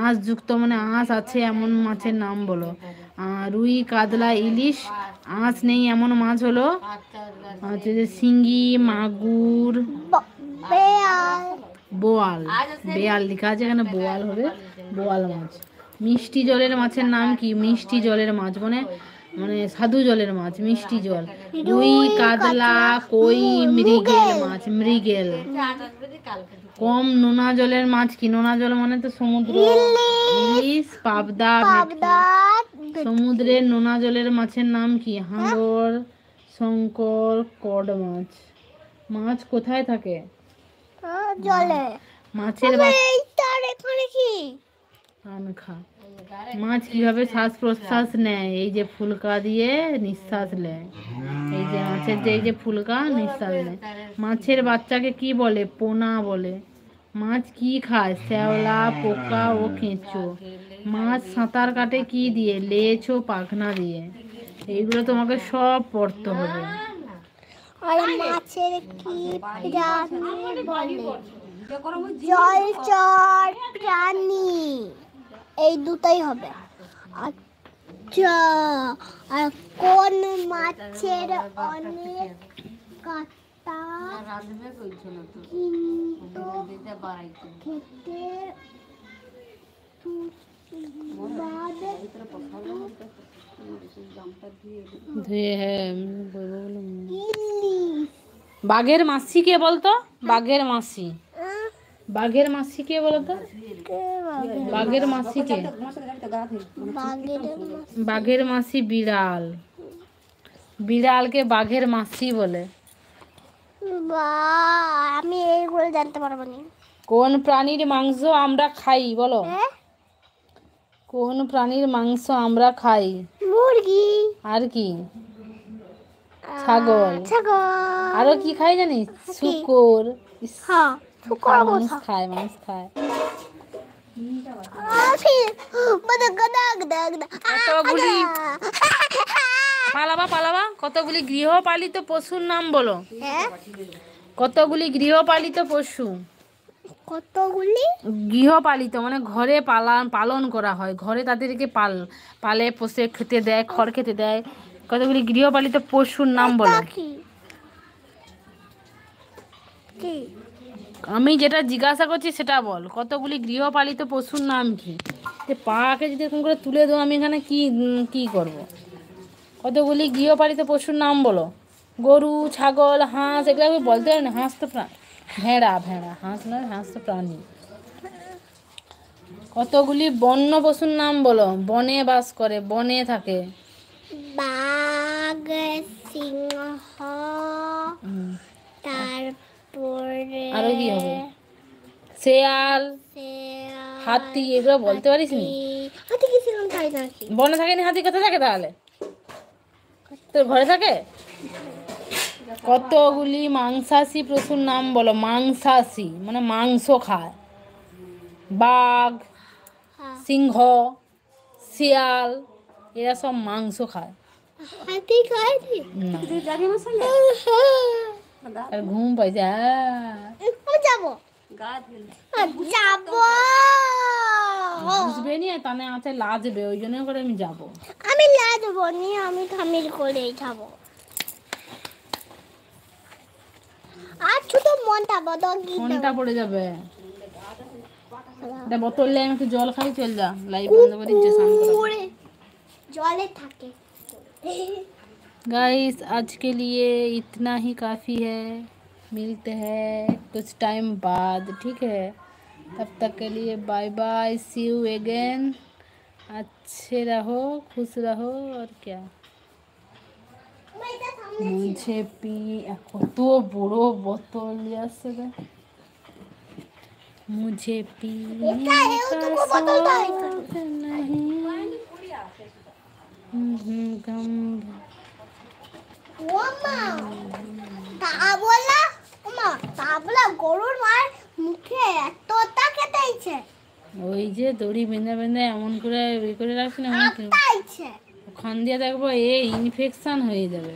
আঁশ যুক্ত মানে আঁশ আছে এমন মাছের নাম বলো। রুই, কাতলা, ইলিশ, আঁশ নেই এমন মাছ হলো হচ্ছে যে শিঙ্গি, মাগুর, বেয়াল। বোয়াল। বেয়াল লেখা আছে এখানে, বোয়াল হবে বোয়াল মাছ। মিষ্টি জলের মাছের নাম কি? মিষ্টি জলের মাছ মানে মানে সাধু জলের মাছ, মিষ্টি জল। রুই, কাতলা, কই, মৃগেল মাছ, মৃগেল। কম নোনা জলের মাছ কি? নোনা জল মানে তো সমুদ্র, ইলিশ, পাবদা, ভেটকি। সমুদ্রের নোনা জলের মাছের নাম কি? হাঙর, শঙ্কর, কড মাছ। মাছ কোথায় থাকে? জলে। মাছের মাছ কিভাবে শ্বাস প্রশ্বাস নেয়? এই যে ফুলকা দিয়ে নিঃশ্বাস নেয়। এই যে মাছের যে এই যে ফুলকা নিঃশ্বাস নেয়। মাছের বাচ্চাকে কি বলে? পোনা বলে। মাছ কি খায়? শ্যাওলা, পোকা ও কেঁচো। মাছ সাঁতার কাটে কি দিয়ে? লেজ ও পাখনা দিয়ে। এইগুলো তোমাকে সব পড়তে হবে। আর মাছের কি প্রাণী বলে? জলচর প্রাণী। এই দুটাই হবে। আচ্ছা, আর কোন মাছের অনেক কাঁটা কিন্তু খেতে বাঘের মাসি কে বলতো? বাঘের মাসি, বাঘের মাসি কে বলতো? বাঘের মাসি কে? বাঘের মাসি বিড়াল। বিড়ালকে বাঘের মাসি বলে। আমি এইগুলো জানতে পারবো না। কোন প্রাণীর মাংস আমরা খাই বলো? কোন প্রাণীর মাংস আমরা খাই? মুরগি। আর কি? ছাগল। আরো কি খাই জানিস? শুকর। মানুষ খায়, মানুষ খায়। কতগুলি পালাবা পালাবা কতগুলি গৃহপালিত পশুর নাম বলো? কতগুলি গৃহপালিত পশু? কতগুলি গৃহপালিত মানে ঘরে পালন করা হয়, ঘরে তাদেরকে পালে পোষে, খেতে দেয়, খড় খেতে দেয়। কতগুলি গৃহপালিত পশুর নাম বলো? আমি যেটা জিজ্ঞাসা করছি সেটা বল। কতগুলি গৃহপালিত পশুর নাম কি? পাকে যদি এরকম করে তুলে দাও আমি এখানে কি কি করব? কতগুলি গৃহপালিত পশুর নাম বলো? গরু, ছাগল, হাঁস, এগুলো আমি বলতে পারি না। হাঁস তো ভেড়া, ভেড়া, হাঁস নয়, হাঁস তো প্রাণী। কতগুলি বন্য পশুর নাম বলো? বনে বাস করে, বনে থাকে। বাঘ, সিংহ, তারপরে আরো কি হবে? শেয়াল, হাতি, এগুলো বলতে পারিস নি? হাতি কি সেরকম থাকে নাকি? বনে থাকে না, হাতি কোথায় থাকে তাহলে? তোর ঘরে থাকে? কতগুলি মাংসাশী পশুর নাম বলো? মাংসাশী মানে মাংস খায়। বাঘ, সিংহ, শিয়াল, এরা সব মাংস খায়। হাতি খায় না। আর ঘুম পাই যা। যাবো যাবো বুঝবে নি তানে আছে লাজবে, ওই জন্য করে আমি যাবো। আমি লাজবো নি, আমি খামির করেই যাবো। আর ছোট মনটা পড়ে যাবে। এটা বোতল নিয়ে আমি একটু জল খাই, চল যা। লাইভ বন্ধ করে দিচ্ছে, স্নান করে। জলে থাকে। गाइस आज के लिए इतना ही काफ़ी है। मिलते हैं कुछ टाइम बाद, ठीक है? तब तक के लिए bye bye, see you again. अच्छे रहो, खुश रहो, और क्या। मुझे पी কত বড় বোতল নিয়ে আসছে রে। मुझे पीने का शौक नहीं। गम গরুর মার মুখে এতটা খেতে ইচ্ছে। ওই যে দড়ি বেঁধে বেঁধে এমন করে করে রাখছি না, ওখান দিয়ে দেখবো এ ইনফেকশন হয়ে যাবে।